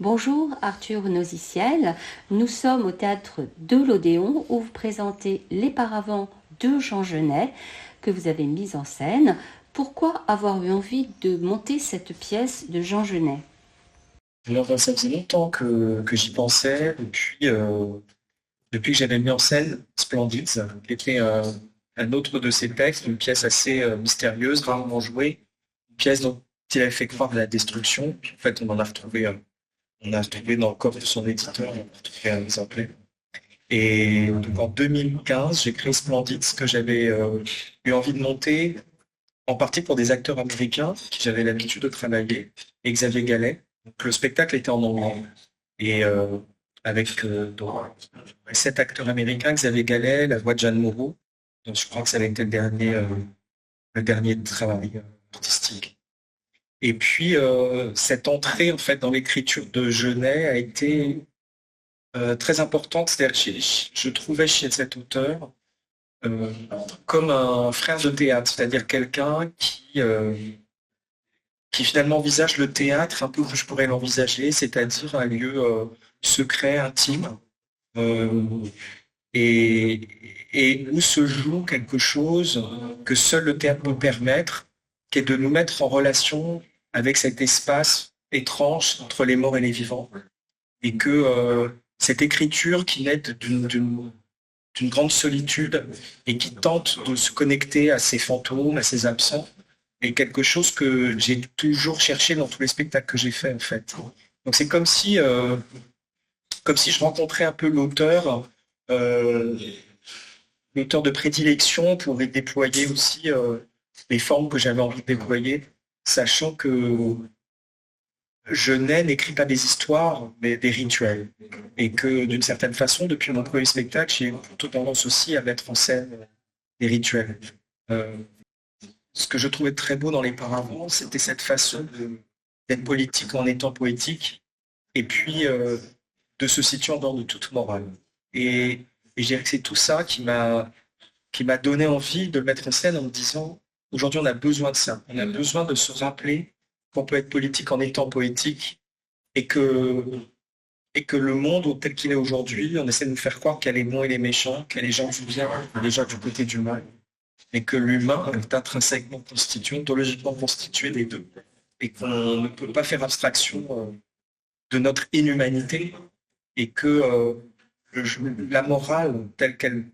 Bonjour Arthur Nosiciel, nous sommes au théâtre de l'Odéon où vous présentez Les Paravents de Jean Genet que vous avez mise en scène. Pourquoi avoir eu envie de monter cette pièce de Jean Genet? Alors, ça faisait longtemps que j'y pensais, depuis que j'avais mis en scène Splendide, qui était un autre de ses textes, une pièce assez mystérieuse, rarement jouée, une pièce dont il avait fait croire à la destruction. Puis, en fait, on a retrouvé dans le coffre de son éditeur, on a retrouvé un exemplaire. Et donc en 2015, j'ai créé Splendide, ce que j'avais eu envie de monter, en partie pour des acteurs américains qui j'avais l'habitude de travailler, et Xavier Gallet. Donc, le spectacle était en anglais. Et avec donc, 7 acteurs américains, Xavier Gallet, la voix de Jeanne Moreau. Donc, je crois que ça avait été le dernier travail artistique. Et puis, cette entrée en fait dans l'écriture de Genet a été très importante. C'est-à-dire, je trouvais chez cet auteur euh, comme un frère de théâtre, c'est-à-dire quelqu'un qui finalement envisage le théâtre un peu comme je pourrais l'envisager, c'est-à-dire un lieu secret, intime, euh, et, et où se joue quelque chose que seul le théâtre peut permettre, qui est de nous mettre en relation avec cet espace étrange entre les morts et les vivants. Et que cette écriture qui naît d'une grande solitude et qui tente de se connecter à ces fantômes, à ces absents, est quelque chose que j'ai toujours cherché dans tous les spectacles que j'ai faits, en fait. Donc c'est comme si je rencontrais un peu euh, l'auteur de prédilection pour y déployer aussi les formes que j'avais envie de déployer, sachant que Genet n'écrit pas des histoires, mais des rituels. Et que d'une certaine façon, depuis mon premier spectacle, j'ai plutôt tendance aussi à mettre en scène des rituels. Euh, Ce que je trouvais très beau dans les paravents, c'était cette façon d'être politique en étant poétique, et puis de se situer en dehors de toute morale. Et je dirais que c'est tout ça qui m'a donné envie de le mettre en scène en me disant, aujourd'hui on a besoin de ça. On a besoin de se rappeler qu'on peut être politique en étant poétique et que le monde tel qu'il est aujourd'hui, on essaie de nous faire croire qu'il y a les bons et les méchants, qu'il y a les gens du bien et les gens du côté du mal, mais que l'humain est intrinsèquement constitué, ontologiquement constitué des deux, et qu'on ne peut pas faire abstraction de notre inhumanité, et que la morale telle qu'elle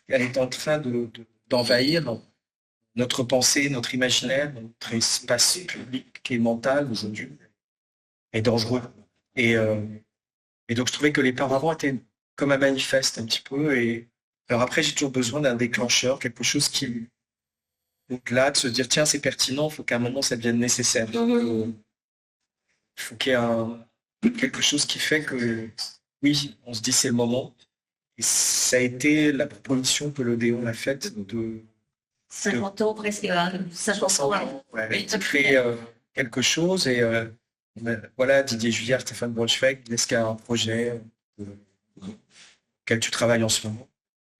est en train d'envahir notre pensée, notre imaginaire, notre espace public et mental aujourd'hui est dangereux. Et, euh, et donc je trouvais que les paravents étaient comme un manifeste un petit peu. Et alors après, j'ai toujours besoin d'un déclencheur, quelque chose qui, au-delà de se dire, tiens, c'est pertinent, il faut qu'à un moment ça devienne nécessaire. Il faut qu'il y ait quelque chose qui fait que, oui, on se dit c'est le moment. Et ça a été la proposition que l'Odéon a faite de 50 ans presque, 50 ans. ouais, de créer quelque chose. Et voilà, Didier Juillard, Stéphane Braunschweig, est-ce qu'il y a un projet auquel tu travailles en ce moment?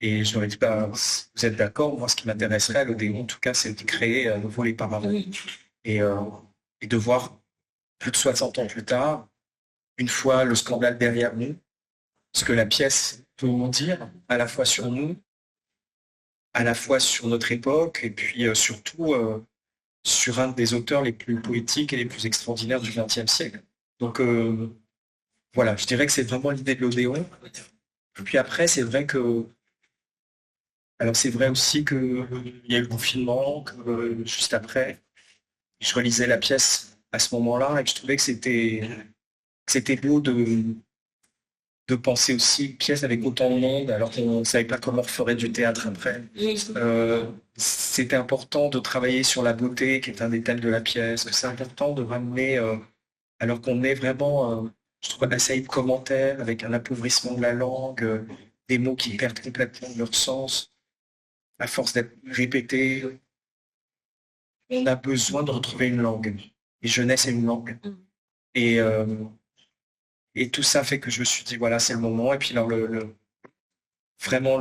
Et je leur ai dit, bah, si vous êtes d'accord, moi, ce qui m'intéresserait à l'Odéon, en tout cas, c'est de créer à nouveau les paravents. Et, euh, et de voir, plus de 60 ans plus tard, une fois le scandale derrière nous, ce que la pièce peut en dire, à la fois sur nous, à la fois sur notre époque, et puis surtout sur un des auteurs les plus poétiques et les plus extraordinaires du XXe siècle. Donc voilà, je dirais que c'est vraiment l'idée de l'Odéon. Puis après, c'est vrai que alors c'est vrai aussi que il y a eu le confinement, que juste après, je relisais la pièce à ce moment-là et que je trouvais que c'était beau de penser aussi une pièce avec autant de monde alors qu'on ne savait pas comment on ferait du théâtre après. C'était important de travailler sur la beauté qui est un des thèmes de la pièce, que c'est important de ramener, alors qu'on est vraiment, je trouve, assez de commentaires avec un appauvrissement de la langue, des mots qui perdent complètement leur sens à force d'être répétés. On a besoin de retrouver une langue. Et jeunesse est une langue. Et, euh, et tout ça fait que je me suis dit, voilà, c'est le moment. Et puis alors, vraiment,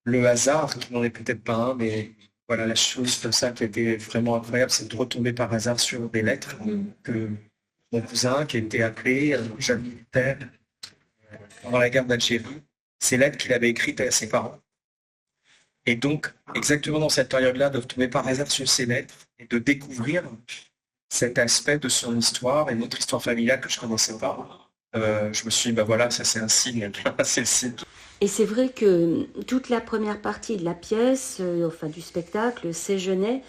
le hasard, qui n'en est peut-être pas un, mais voilà, la chose comme ça qui a été vraiment incroyable, c'est de retomber par hasard sur des lettres que mon cousin qui était appelé jeune militaire pendant la guerre d'Algérie. Ces lettres qu'il avait écrites à ses parents. Et donc, exactement dans cette période-là, de tomber par hasard sur ces lettres et de découvrir cet aspect de son histoire et notre histoire familiale que je connaissais pas. Je me suis dit, bah voilà, ça c'est un signe, c'est le signe. Et c'est vrai que toute la première partie de la pièce, enfin du spectacle, s'éjeunait,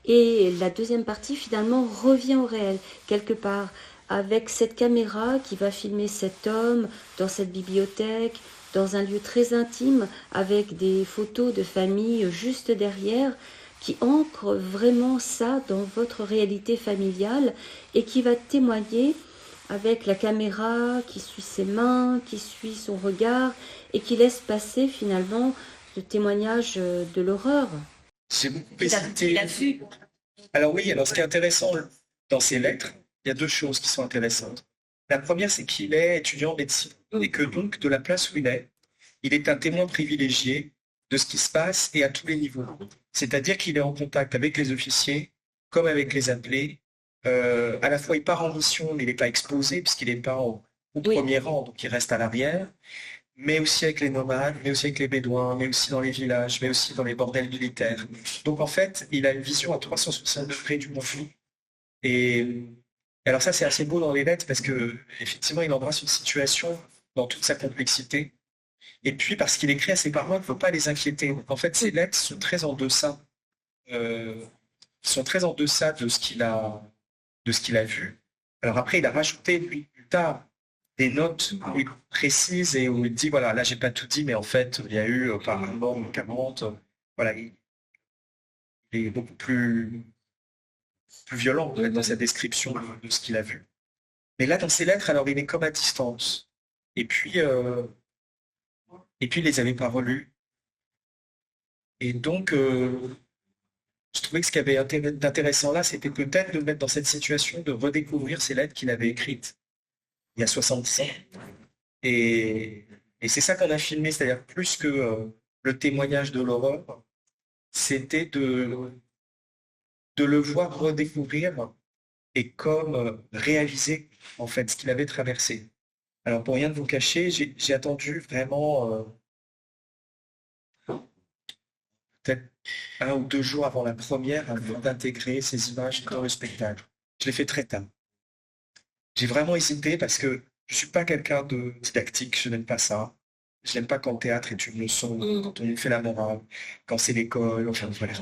et la deuxième partie finalement revient au réel, quelque part, avec cette caméra qui va filmer cet homme dans cette bibliothèque, dans un lieu très intime, avec des photos de famille juste derrière, qui ancre vraiment ça dans votre réalité familiale et qui va témoigner avec la caméra qui suit ses mains, qui suit son regard et qui laisse passer finalement le témoignage de l'horreur. J'ai beaucoup Il hésité. a vu. Alors oui, alors ce qui est intéressant dans ces lettres, il y a deux choses qui sont intéressantes. La première, c'est qu'il est étudiant en médecine et que donc de la place où il est un témoin privilégié de ce qui se passe et à tous les niveaux. C'est-à-dire qu'il est en contact avec les officiers comme avec les appelés. À la fois, il part en mission, mais il n'est pas exposé puisqu'il n'est pas au premier rang, donc il reste à l'arrière. Mais aussi avec les nomades, mais aussi avec les bédouins, mais aussi dans les villages, mais aussi dans les bordels militaires. Donc en fait, il a une vision à 360 degrés du conflit. Et alors ça, c'est assez beau dans les lettres parce que effectivement, il embrasse une situation dans toute sa complexité. Et puis parce qu'il écrit à ses parents, il ne faut pas les inquiéter. Donc, en fait, ces lettres sont très en deçà, euh, sont très en deçà de ce qu'il a vu. Alors après, il a rajouté lui plus tard des notes où il précise et où il dit voilà, là j'ai pas tout dit, mais en fait, il y a eu auparavant 40. Voilà, il est beaucoup plus violent en fait, dans sa description de ce qu'il a vu. Mais là, dans ses lettres, alors il est comme à distance. Et puis, il les avait pas relues. Et donc, je trouvais que ce qui avait d'intéressant là, c'était peut-être de le mettre dans cette situation de redécouvrir ces lettres qu'il avait écrites il y a 70 ans. Et, et c'est ça qu'on a filmé, c'est-à-dire plus que le témoignage de l'horreur, c'était de le voir redécouvrir et comme réaliser en fait ce qu'il avait traversé. Alors pour rien de vous cacher, j'ai attendu vraiment peut-être 1 ou 2 jours avant la première avant d'intégrer ces images dans le spectacle. Je l'ai fait très tard. J'ai vraiment hésité parce que je suis pas quelqu'un de didactique, je n'aime pas ça. Je n'aime pas quand le théâtre est une leçon, quand on nous fait la morale, quand c'est l'école, enfin voilà.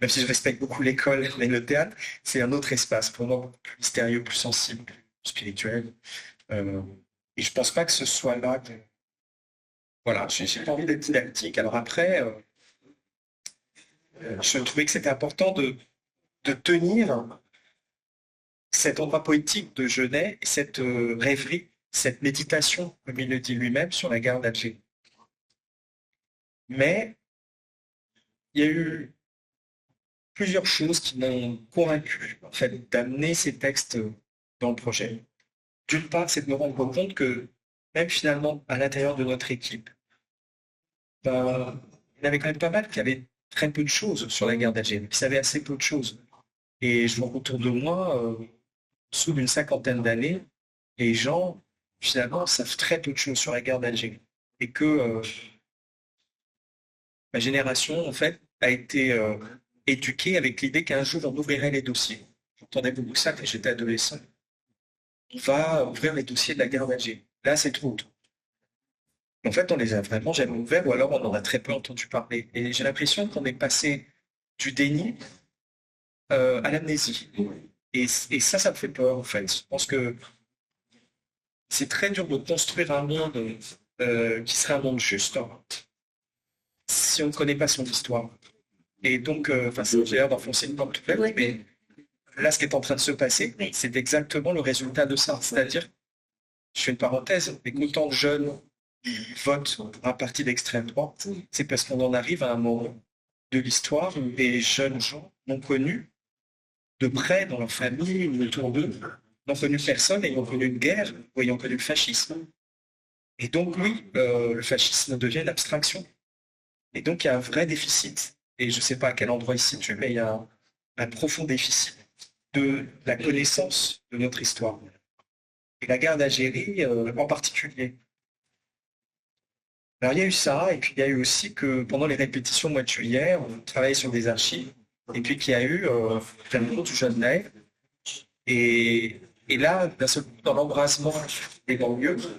Même si je respecte beaucoup l'école, mais le théâtre, c'est un autre espace, pour moi beaucoup plus mystérieux, plus sensible, plus spirituel. Euh, et je pense pas que ce soit là que... Voilà, j'ai pas envie d'être didactique. Alors après, je trouvais que c'était important de tenir cet endroit poétique de Genet, cette rêverie, cette méditation, comme il le dit lui-même, sur la gare d'Alger. Mais il y a eu plusieurs choses qui m'ont convaincu en fait, d'amener ces textes dans le projet. D'une part, c'est de me rendre compte que même finalement, à l'intérieur de notre équipe, ben, il y en avait quand même pas mal qui avaient très peu de choses sur la guerre d'Algérie, qui savaient assez peu de choses. Et je vois autour de moi, sous une cinquantaine d'années, les gens, finalement, savent très peu de choses sur la guerre d'Algérie. Et que ma génération, en fait, a été éduquée avec l'idée qu'un jour, on ouvrirait les dossiers. J'entendais beaucoup ça quand j'étais adolescent. On va ouvrir les dossiers de la guerre d'Algérie. Là, c'est trop tôt. En fait, on les a vraiment jamais ouverts, ou alors on en a très peu entendu parler. Et j'ai l'impression qu'on est passé du déni à l'amnésie. Et ça me fait peur, en fait. Je pense que c'est très dur de construire un monde qui serait un monde juste si on ne connaît pas son histoire. Et donc, j'ai l'air d'enfoncer une porte ouverte, mais là, ce qui est en train de se passer, c'est exactement le résultat de ça. C'est-à-dire, je fais une parenthèse, mais qu'autant de jeunes votent pour un parti d'extrême droite, c'est parce qu'on en arrive à un moment de l'histoire où les jeunes gens n'ont connu de près dans leur famille ou autour d'eux, n'ont connu personne ayant connu une guerre ou ayant connu le fascisme. Et donc, oui, le fascisme devient une abstraction. Et donc, il y a un vrai déficit. Et je ne sais pas à quel endroit il se situe, mais il y a un profond déficit de la connaissance de notre histoire. et la guerre d'Algérie en particulier. Alors il y a eu ça, et puis il y a eu aussi que pendant les répétitions au mois de juillet, on travaillait sur des archives, et puis qu'il y a eu le du jeune Ney, et, et là, d'un seul coup, dans l'embrasement des banlieues, vous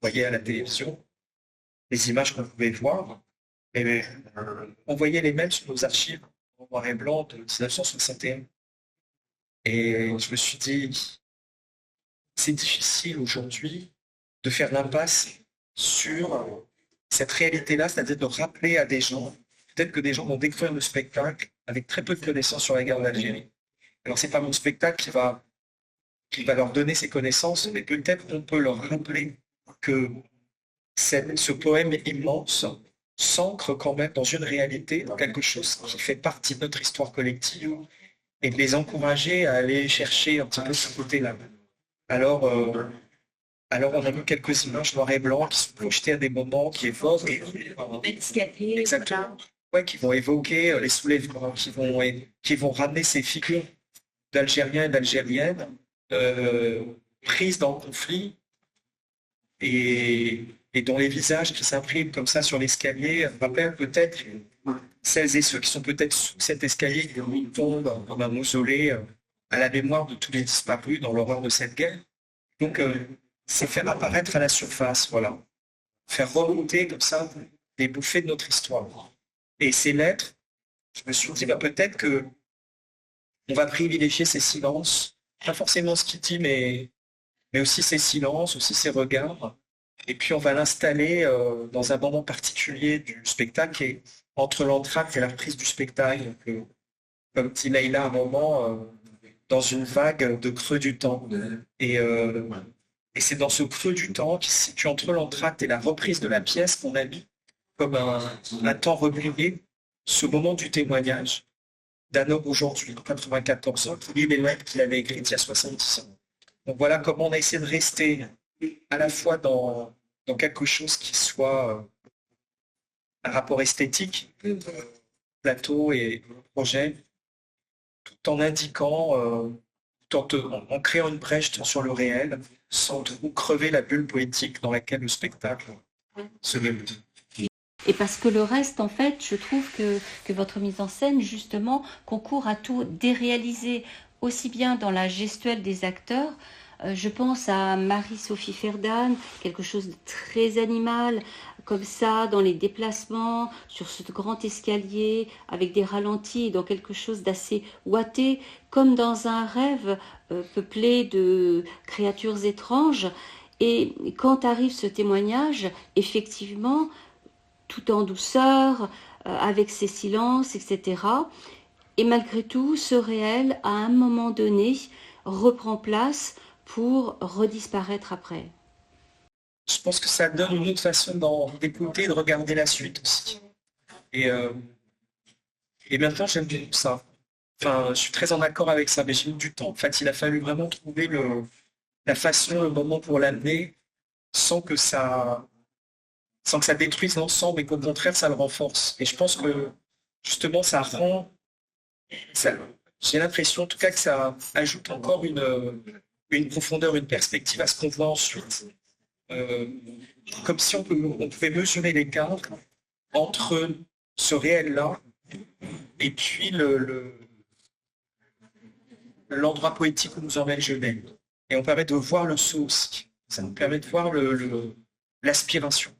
voyez à la télévision, les images qu'on pouvait voir, et on voyait les mêmes sur nos archives en noir et blanc de 1961. Et je me suis dit, c'est difficile aujourd'hui de faire l'impasse sur cette réalité-là, c'est-à-dire de rappeler à des gens, peut-être que des gens vont découvrir le spectacle avec très peu de connaissances sur la guerre d'Algérie. Alors, c'est pas mon spectacle qui va leur donner ces connaissances, mais peut-être qu'on peut leur rappeler que ce poème immense s'ancre quand même dans une réalité, dans quelque chose qui fait partie de notre histoire collective, et de les encourager à aller chercher un petit peu ce côté-là. Alors, alors, on a vu quelques images noir et blanc qui sont projetées à des moments qui évoquent, exactement, ouais, qui vont évoquer les soulèvements, qui vont ramener ces figures d'Algériens et d'Algériennes prises dans le conflit et dont les visages qui s'impriment comme ça sur l'escalier rappellent peut-être celles et ceux qui sont peut-être sous cet escalier qui tombent comme un mausolée à la mémoire de tous les disparus dans l'horreur de cette guerre. Donc, c'est faire apparaître à la surface, voilà. Faire remonter comme ça des bouffées de notre histoire. Et ces lettres, je me suis dit, peut-être que on va privilégier ces silences, pas forcément ce qu'il dit, mais aussi ces silences, aussi ces regards. Et puis on va l'installer dans un moment particulier du spectacle, et entre l'entracte et la reprise du spectacle. Donc, comme dit Leïla à un moment, dans une vague de creux du temps. Et c'est dans ce creux du temps qui se situe entre l'entracte et la reprise de la pièce qu'on a mis comme un temps replié, ce moment du témoignage d'un homme aujourd'hui, 94 ans, qui lit les lettres qu'il avait écrites il y a 70 ans. Donc voilà comment on a essayé de rester à la fois dans quelque chose qui soit un rapport esthétique, plateau et projet, tout en indiquant, en créant une brèche sur le réel, sans trop crever la bulle poétique dans laquelle le spectacle se déroule. Et parce que le reste, en fait, je trouve que votre mise en scène, justement, concourt à tout déréaliser, aussi bien dans la gestuelle des acteurs. Je pense à Marie-Sophie Ferdan, quelque chose de très animal, comme ça, dans les déplacements, sur ce grand escalier, avec des ralentis, dans quelque chose d'assez ouaté, comme dans un rêve peuplé de créatures étranges. Et quand arrive ce témoignage, effectivement, tout en douceur, avec ses silences, etc. Et malgré tout, ce réel, à un moment donné, reprend place pour redisparaître après. Je pense que ça donne une autre façon d'écouter et de regarder la suite aussi. Et maintenant, j'aime bien ça. Enfin, je suis très en accord avec ça, mais j'ai eu du temps. En fait, il a fallu vraiment trouver la façon, le moment pour l'amener, sans que ça détruise l'ensemble, et qu'au contraire, ça le renforce. Et je pense que, justement, j'ai l'impression, en tout cas, que ça ajoute encore une profondeur, une perspective à ce qu'on voit ensuite. Comme si on pouvait mesurer l'écart entre ce réel-là et puis l'endroit poétique où nous emmène Genève. Et on permet de voir le saut aussi. Ça nous permet de voir l'aspiration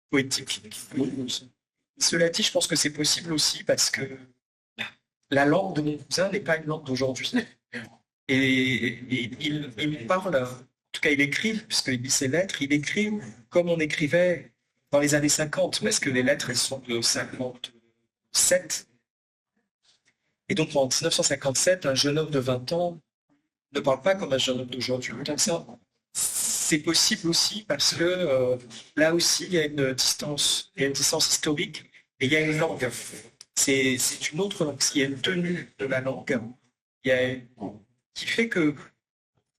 poétique. Cela dit, je pense que c'est possible aussi parce que la langue de mon cousin n'est pas une langue d'aujourd'hui. Et il parle, en tout cas il écrit, puisqu'il lit ses lettres, il écrit comme on écrivait dans les années 50, parce que les lettres, elles sont de 57. Et donc en 1957, un jeune homme de 20 ans ne parle pas comme un jeune homme d'aujourd'hui. Donc ça, c'est possible aussi parce que là aussi, il y a une distance historique, et il y a une langue. C'est une autre langue. Il y a une tenue de la langue qui fait que,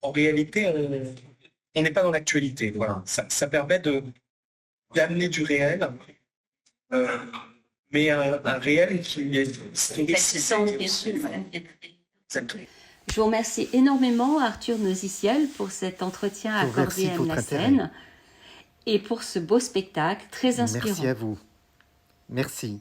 en réalité, on n'est pas dans l'actualité. Voilà. Ça permet d'amener du réel, mais un réel qui est historique. Bien sûr. Exactement. Je vous remercie énormément, Arthur Nosiciel, pour cet entretien Je vous accordé remercie à de votre la intérêt. scène et pour ce beau spectacle très Merci inspirant. à vous. Merci.